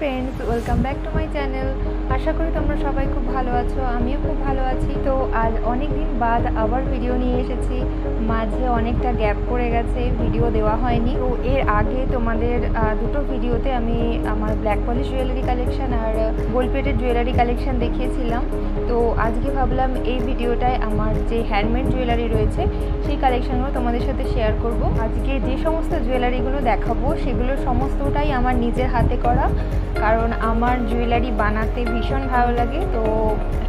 Friends welcome back to my channel. आशा करी तुम्हारा सबाई खूब भालो आछो, आमिও खूब भालो आছি। तो आज अनेक दिन बाद आबार भिडियो निये एसेছি। माझे अनेकटा गैप पड़े गेছে, भिडियो देवा হয়নি। तो एर आगे তোমাদের দুটো ভিডিওতে আমি আমার ব্ল্যাক পলিশ জুয়েলারি কালেকশন আর গোল্ড প্লেটেড জুয়েলারি কালেকশন দেখিয়েছিলাম। তো আজকে ভাবলাম এই ভিডিওটায় আমার যে হ্যান্ডমেড জুয়েলারি রয়েছে সেই কালেকশনগুলো তোমাদের সাথে শেয়ার করব। আজকে যে সমস্ত জুয়েলারিগুলো দেখাবো সেগুলো সমস্তটাই আমার নিজের হাতে করা, কারণ আমার জুয়েলারি বানাতে ভীষণ ভালো লাগে। তো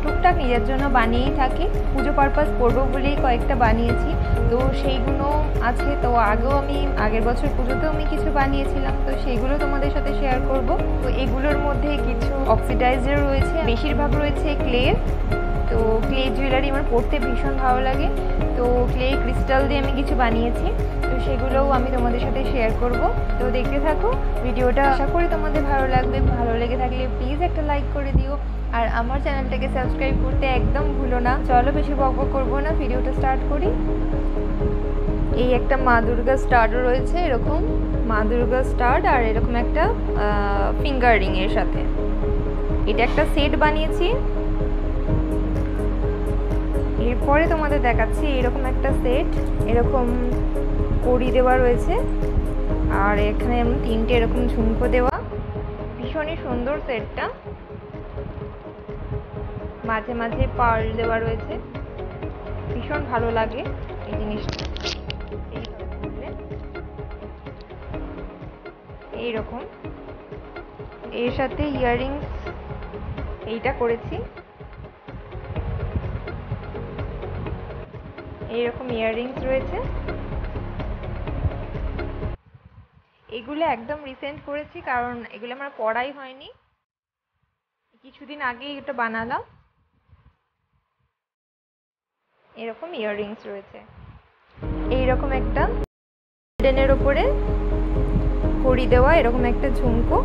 টুকটাক নিজের জন্য বানিয়েই থাকি, পুজো পারপাস করবো বলেই কয়েকটা বানিয়েছি। তো সেইগুলো আছে। তো আমি আগের বছর পুজোতেও আমি কিছু বানিয়েছিলাম, তো সেইগুলো তোমাদের সাথে শেয়ার করব। তো এগুলোর মধ্যে কিছু অক্সিডাইজার রয়েছে, বেশিরভাগ রয়েছে ক্লের। তো ক্লে জুয়েলারি আমার পরতে ভীষণ ভালো লাগে। তো ক্লে ক্রিস্টাল দিয়ে আমি কিছু বানিয়েছি, তো সেগুলোও আমি তোমাদের সাথে শেয়ার করব। তো দেখতে থাকো ভিডিওটা, আশা করি তোমাদের ভালো লাগবে। ভালো লেগে থাকলে প্লিজ একটা লাইক করে দিও, আর আমার চ্যানেলটাকে সাবস্ক্রাইব করতে একদম ভুলো না। চলো বেশি বকবক করবো না, ভিডিওটা স্টার্ট করি। এই একটা মা দুর্গা স্টারও রয়েছে, এরকম মা দুর্গা স্টার আর এরকম একটা ফিঙ্গার রিং এর সাথে। এটা একটা সেট বানিয়েছি। এরপরে তোমাদের দেখাচ্ছি এরকম একটা সেট, এরকম কড়ি দেওয়া রয়েছে আর এখানে তিনটে এরকম ঝুমকো দেওয়া। ভীষণই সুন্দর সেটটা, মাঝে মাঝে পার্ল দেওয়া রয়েছে, ভীষণ ভালো লাগে এই জিনিসটা। এইরকম এর সাথে ইয়াররিংস এইটা করেছি, এইরকম ইয়াররিংস রয়েছে। এগুলো একদম রিসেন্ট করেছি, কারণ এগুলো আমার পড়াই হয়নি, কিছুদিন আগেই এটা বানালাম। এরকম ইয়াররিংস রয়েছে, এইরকম একটা গোল্ডেনের ওপরে কড়ি দেওয়া এরকম একটা ঝুমকো।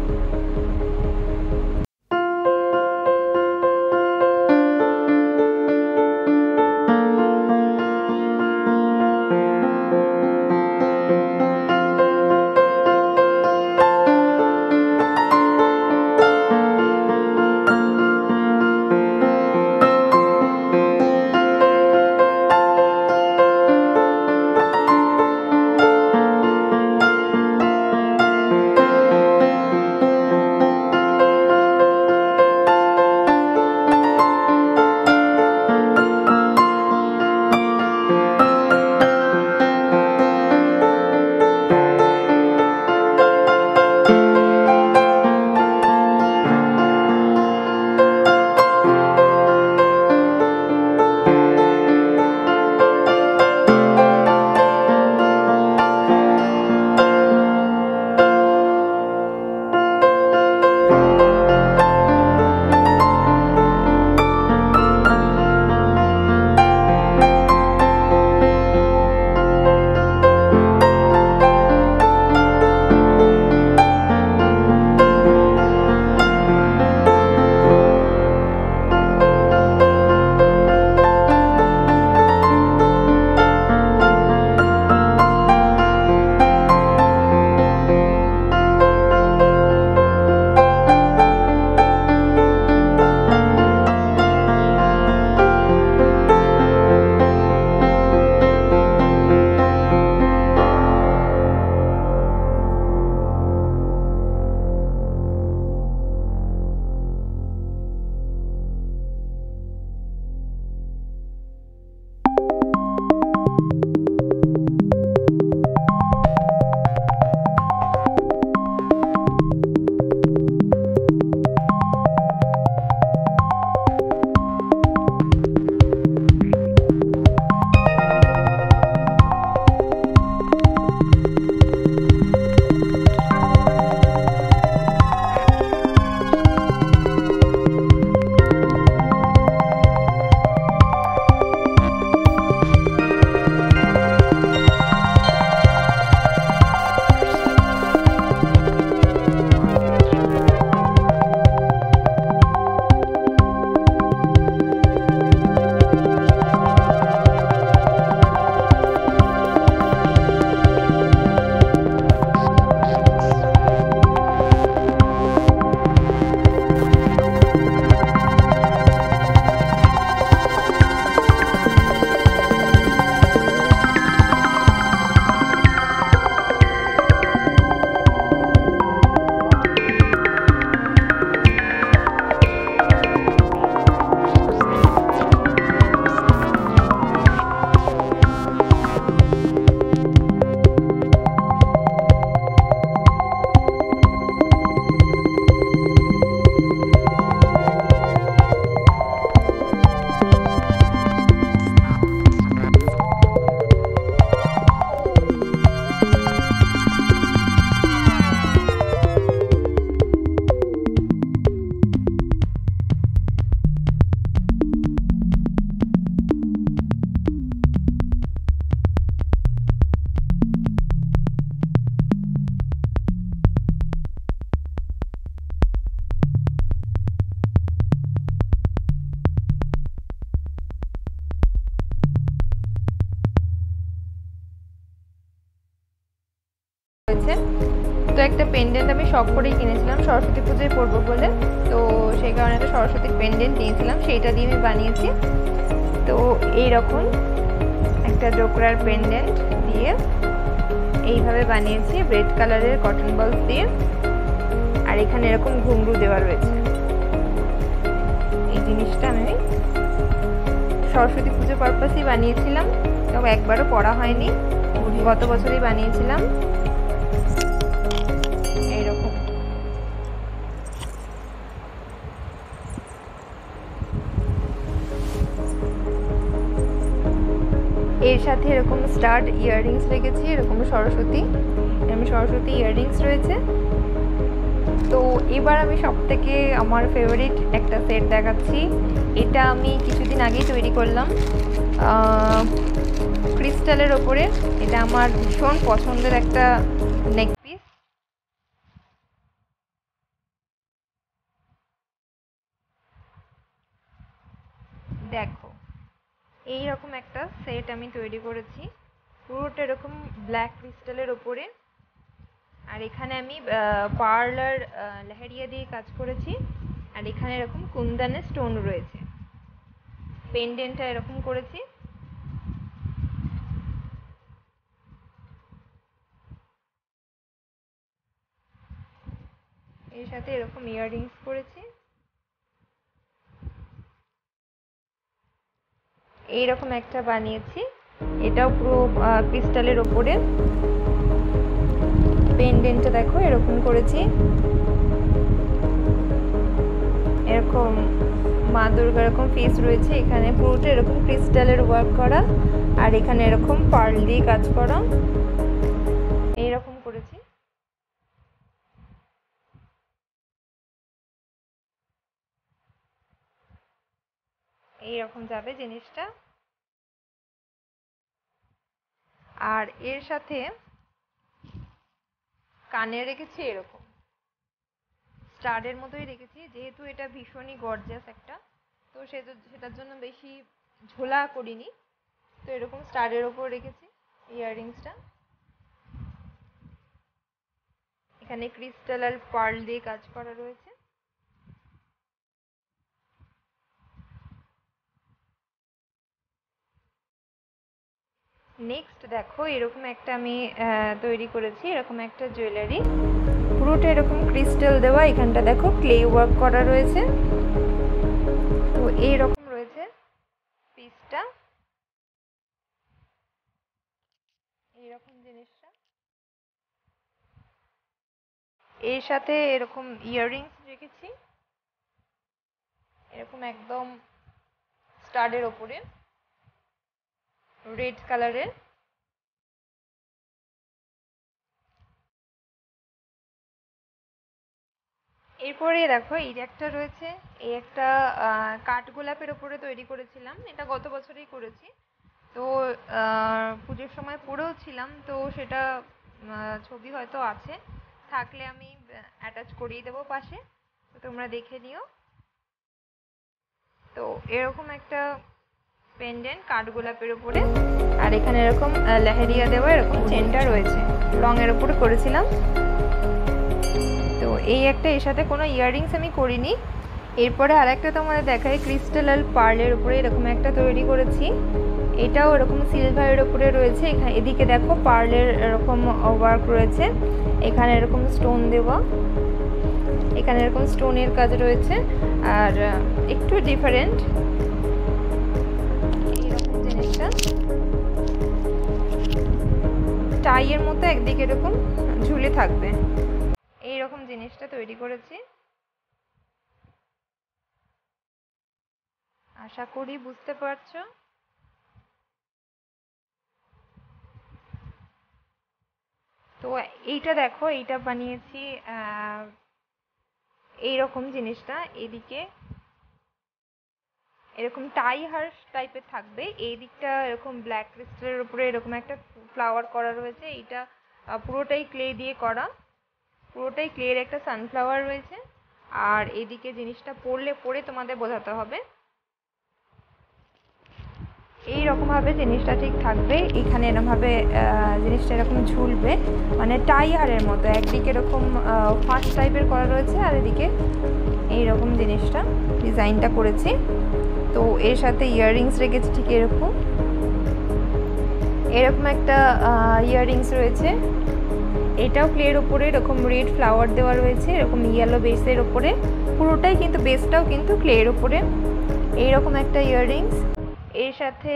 একটা পেন্ডেন্ট আমি শখ করেই কিনেছিলাম সরস্বতী পুজোয় পরবো বলে, তো সেই কারণে একটা সরস্বতীর পেন্ডেন্ট নিয়েছিলাম, সেইটা দিয়ে আমি বানিয়েছি। তো এইরকম একটা ডোকরার পেন্ডেন্ট দিয়ে এইভাবে বানিয়েছি রেড কালারের কটন বলস দিয়ে, আর এখানে এরকম ঘুঙরু দেওয়া রয়েছে। এই জিনিসটা আমি সরস্বতী পুজো পারপাসই বানিয়েছিলাম, তবে একবারও পরা হয়নি, গত বছরই বানিয়েছিলাম। এইরকম এর সাথে এরকম স্টাড ইয়াররিংস রেখেছি, এরকম সরস্বতী ইয়াররিংস রয়েছে। তো এবার আমি সব থেকে আমার ফেভারিট একটা সেট দেখাচ্ছি। এটা আমি কিছুদিন আগেই তৈরি করলাম ক্রিস্টালের ওপরে। এটা আমার ভীষণ পছন্দের একটা নেক পিস। দেখো এইরকম একটা সেট আমি তৈরি করেছি, পুরোটা এরকম ব্ল্যাক ক্রিস্টালের ওপরে, আর এখানে আমি পার্ল আর লেহেরিয়া দিয়ে কাজ করেছি, আর এখানে এরকম কুন্দনের স্টোন রয়েছে। পেন্ডেন্টটা এরকম করেছি। এর সাথে এরকম ইয়াররিংস করেছি। এইরকম একটা বানিয়েছি, এটাও পুরো ক্রিস্টালের ওপরে। পেন্ডেন্টটা দেখো এরকম করেছি, এরকম মা দুর্গার এরকম ফেস রয়েছে, এখানে পুরোটা এরকম ক্রিস্টালের ওয়ার্ক করা, আর এখানে এরকম পার্ল দিয়ে কাজ করা। এইরকম করেছি। এইরকম যাবে জিনিসটা। আর এর সাথে কানে রেখেছি এরকম স্টারের মতোই রেখেছি, যেহেতু এটা ভীষণই গর্জিয়াস একটা, তো সেটার জন্য বেশি ঝোলা করিনি, তো এরকম স্টারের ওপর রেখেছি ইয়াররিংসটা। এখানে ক্রিস্টাল আর পার্ল দিয়ে কাজ করা রয়েছে। নেক্সট দেখো এরকম একটা আমি তৈরি করেছি, এরকম একটা জুয়েলারি, পুরোটা এরকম ক্রিস্টাল দেওয়া, এখানটা দেখো ক্লে ওয়ার্ক করা রয়েছে। তো এইরকম রয়েছে পিসটা, এইরকম জিনিসটা। এর সাথে এরকম ইয়াররিংস রেখেছি, এরকম একদম স্টাডের ওপরে রেড কালারের। এরপরে দেখো এই একটা রয়েছে, এই একটা কাঠগোলাপের ওপরে তৈরি করেছিলাম, এটা গত বছরই করেছি। তো পুজোর সময় পরেও ছিলাম, তো সেটা ছবি হয়তো আছে, থাকলে আমি অ্যাটাচ করিয়ে দেবো পাশে, তো তোমরা দেখে নিও। তো এরকম একটা পেন্ডেন্ট কাঠগোলাপের উপরে, আর এখানে এরকম লেহেরিয়া দেওয়া এরকম চেনটা রয়েছে, রঙের উপরে করেছিলাম। তো এই একটা, এর সাথে কোনো ইয়াররিংস আমি করিনি। এরপরে আরেকটা তোমাদের দেখাই, ক্রিস্টাল আর পার্লের উপরে এরকম একটা তৈরি করেছি, এটাও এরকম সিলভারের উপরে রয়েছে। এখানে এদিকে দেখো পার্লের এরকম ওয়ার্ক রয়েছে, এখানে এরকম স্টোন দেওয়া, এখানে এরকম স্টোনের কাজ রয়েছে, আর একটু ডিফারেন্ট এইরকম জিনিসটা টাইয়ের মতো একদিকে এরকম ঝুলে থাকবে, এইরকম জিনিসটা তৈরি করেছি। আশা করি বুঝতে পারছো। তো এইটা দেখো, এইটা বানিয়েছি এইরকম জিনিসটা, এদিকে এরকম টাই হার্স টাইপের থাকবে, এই দিকটা এরকম ব্ল্যাক ক্রিস্টালের উপরে এরকম একটা ফ্লাওয়ার করা রয়েছে, এইটা পুরোটাই ক্লে দিয়ে করা, পুরোটাই ক্লের একটা সানফ্লাওয়ার রয়েছে। আর এদিকে জিনিসটা পরে তোমাদের বোঝাতে হবে। এই রকমভাবে জিনিসটা ঠিক থাকবে, এখানে এরকমভাবে জিনিসটা এরকম ঝুলবে, মানে টাইয়ারের মতো। একদিকে এরকম ফাঁস টাইপের করা রয়েছে, আর এদিকে এইরকম জিনিসটা ডিজাইনটা করেছি। তো এর সাথে ইয়াররিংস রেখেছি ঠিক এরকম একটা ইয়াররিংস রয়েছে। এটাও ক্লের ওপরে এরকম রেড ফ্লাওয়ার দেওয়া রয়েছে, এরকম ইয়েলো বেসের ওপরে, পুরোটাই কিন্তু বেসটাও কিন্তু ক্লের ওপরে। এইরকম একটা ইয়াররিংস, এর সাথে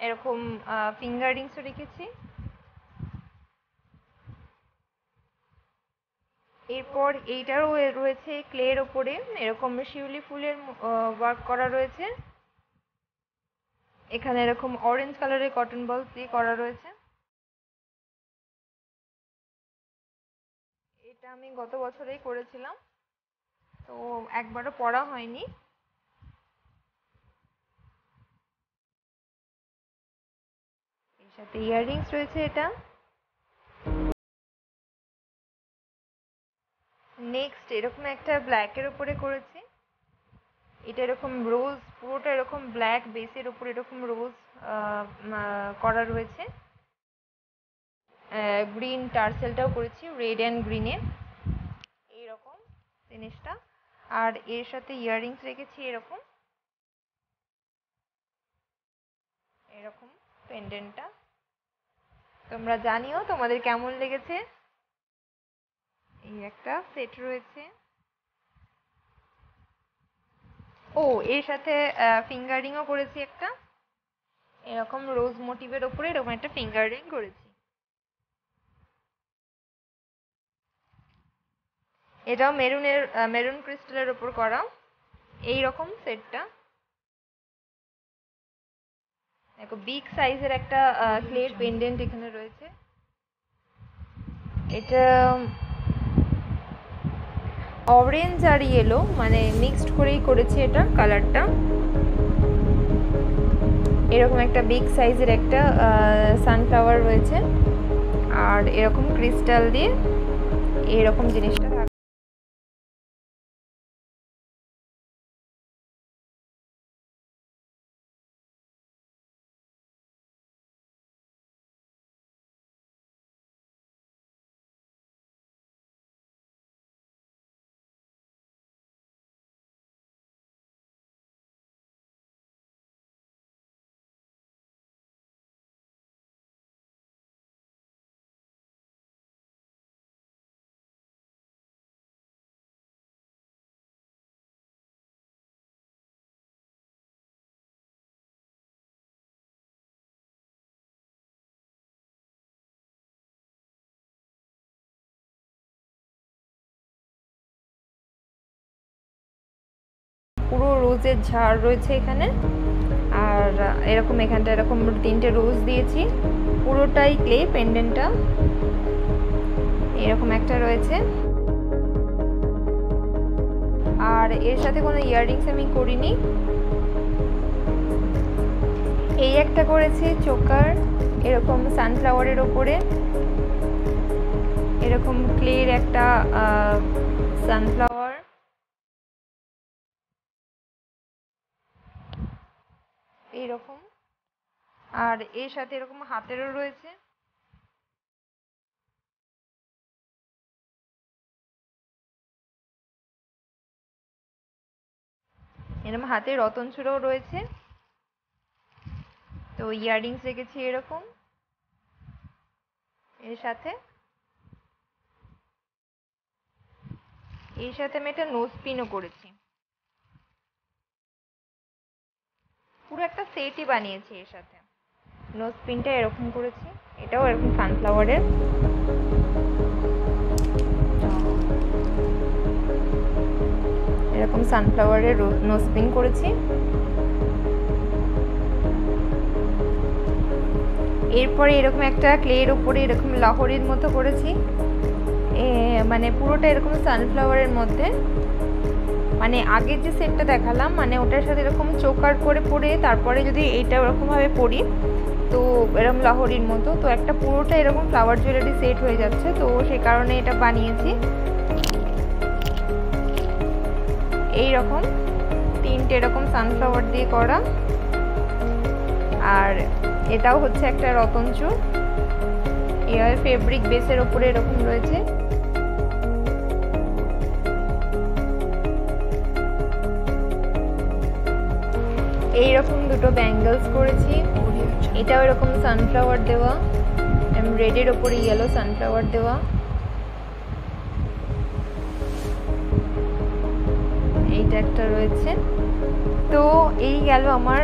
এরকম ফিঙ্গার রিংসও রেখেছি। এরপর এইটারও রয়েছে ক্লের ওপরে এরকম শিউলি ফুলের ওয়ার্ক করা রয়েছে। এখানে এরকম অরেঞ্জ কালারের কটন বলস দিয়ে করা রয়েছে। এটা আমি গত বছরেই করেছিলাম, তো একবারও পরা হয়নি। এর সাথে ইয়াররিংস রয়েছে। এটা নেক্সট এরকম একটা ব্ল্যাকের উপরে করেছি। এটা এরকম রোজ, পুরোটা এরকম ব্ল্যাক বেসের উপরে এরকম রোজ করা রয়েছে। গ্রিন টার্সেলটাও করেছি রেড অ্যান্ড গ্রিনে, এইরকম জিনিসটা। আর এর সাথে ইয়াররিংস রেখেছি এরকম পেন্ডেন্টটা। তোমরা জানিও তোমাদের কেমন লেগেছে। এই একটা সেট রয়েছে। ও এর সাথে ফিঙ্গারিংও করেছি একটা, এরকম রোজ মোটিভের ওপরে এরকম একটা ফিঙ্গারিং করেছি। এটাও মেরুন ক্রিস্টালের ওপর করা এইরকম সেটটা। দেখো বিগ সাইজের একটা ক্লের পেন্ডেন্ট এখানে রয়েছে। এটা অরেঞ্জ আর ইয়েলো মানে মিক্সড করেই করেছি এটা কালারটা। এরকম একটা বিগ সাইজের একটা সানফ্লাওয়ার রয়েছে, আর এরকম ক্রিস্টাল দিয়ে এরকম জিনিসটা থাকে। পুরো রোজের ঝাড় রয়েছে এখানে, আর এরকম এখানটা এরকম 3টে রোজ দিয়েছি, পুরোটাই ক্লে পেন্ডেন্টটা এরকম একটা রয়েছে। আর এর সাথে কোনো ইয়াররিংস আমি করিনি। এই একটা করেছি চোকার এরকম সানফ্লাওয়ারের ওপরে, এরকম ক্লের একটা সানফ্লাওয়ার। এইরকম, আর এর সাথে এরকম হাতেরও রয়েছে। এরকম হাতে রতন চূড়াও রয়েছে। তো ইয়াররিংস রেখেছি এরকম এর সাথে আমি একটা নোজ পিনও করেছি। পুরো একটা সেটই বানিয়েছি এর সাথে। নোজ পিনটা এরকম করেছি, এটাও এরকম সানফ্লাওয়ারের। এরকম সানফ্লাওয়ারের নোজ পিন করেছি। এরপরে এরকম একটা ক্লের উপরে এরকম লাহোরের মতো করেছি, মানে পুরোটা এরকম সানফ্লাওয়ারের মধ্যে। মানে আগের যে সেটটা দেখালাম মানে ওটার সাথে এরকম চোকার করে পরে তারপরে যদি এইটা ওরকমভাবে পরি তো এরকম লাহোরির মতো, তো একটা পুরোটা এরকম ফ্লাওয়ার জুয়েলারি সেট হয়ে যাচ্ছে, তো সেই কারণে এটা বানিয়েছি। এইরকম 3টে এরকম সানফ্লাওয়ার দিয়ে করা। আর এটাও হচ্ছে একটা রতন চূড়, এভাবে ফেব্রিক বেসের ওপরে এরকম রয়েছে। এইরকম দুটো ব্যাঙ্গেলস করেছি, এটাও এরকম সানফ্লাওয়ার দেওয়া, রেডের ওপরে ইয়েলো সানফ্লাওয়ার দেওয়া। এইটা একটা রয়েছে। তো এই গেল আমার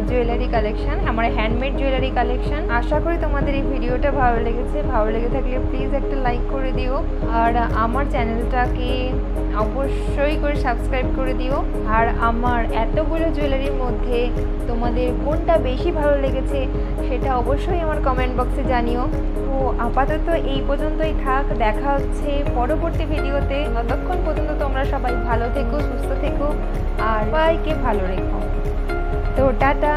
জুয়েলারি কালেকশন, আমার হ্যান্ডমেড জুয়েলারি কালেকশন। আশা করি তোমাদের এই ভিডিওটা ভালো লেগেছে। ভালো লেগে থাকলে প্লিজ একটা লাইক করে দিও, আর আমার চ্যানেলটাকে অবশ্যই করে সাবস্ক্রাইব করে দিও। আর আমার এতগুলো জুয়েলারির মধ্যে তোমাদের কোনটা বেশি ভালো লেগেছে সেটা অবশ্যই আমার কমেন্ট বক্সে জানিও। তো আপাতত এই পর্যন্তই থাক, দেখা হচ্ছে পরবর্তী ভিডিওতে। ততক্ষণ পর্যন্ত তোমরা সবাই ভালো থেকো, সুস্থ থেকো, আর সবাইকে ভালো রেখো। তো টাটা।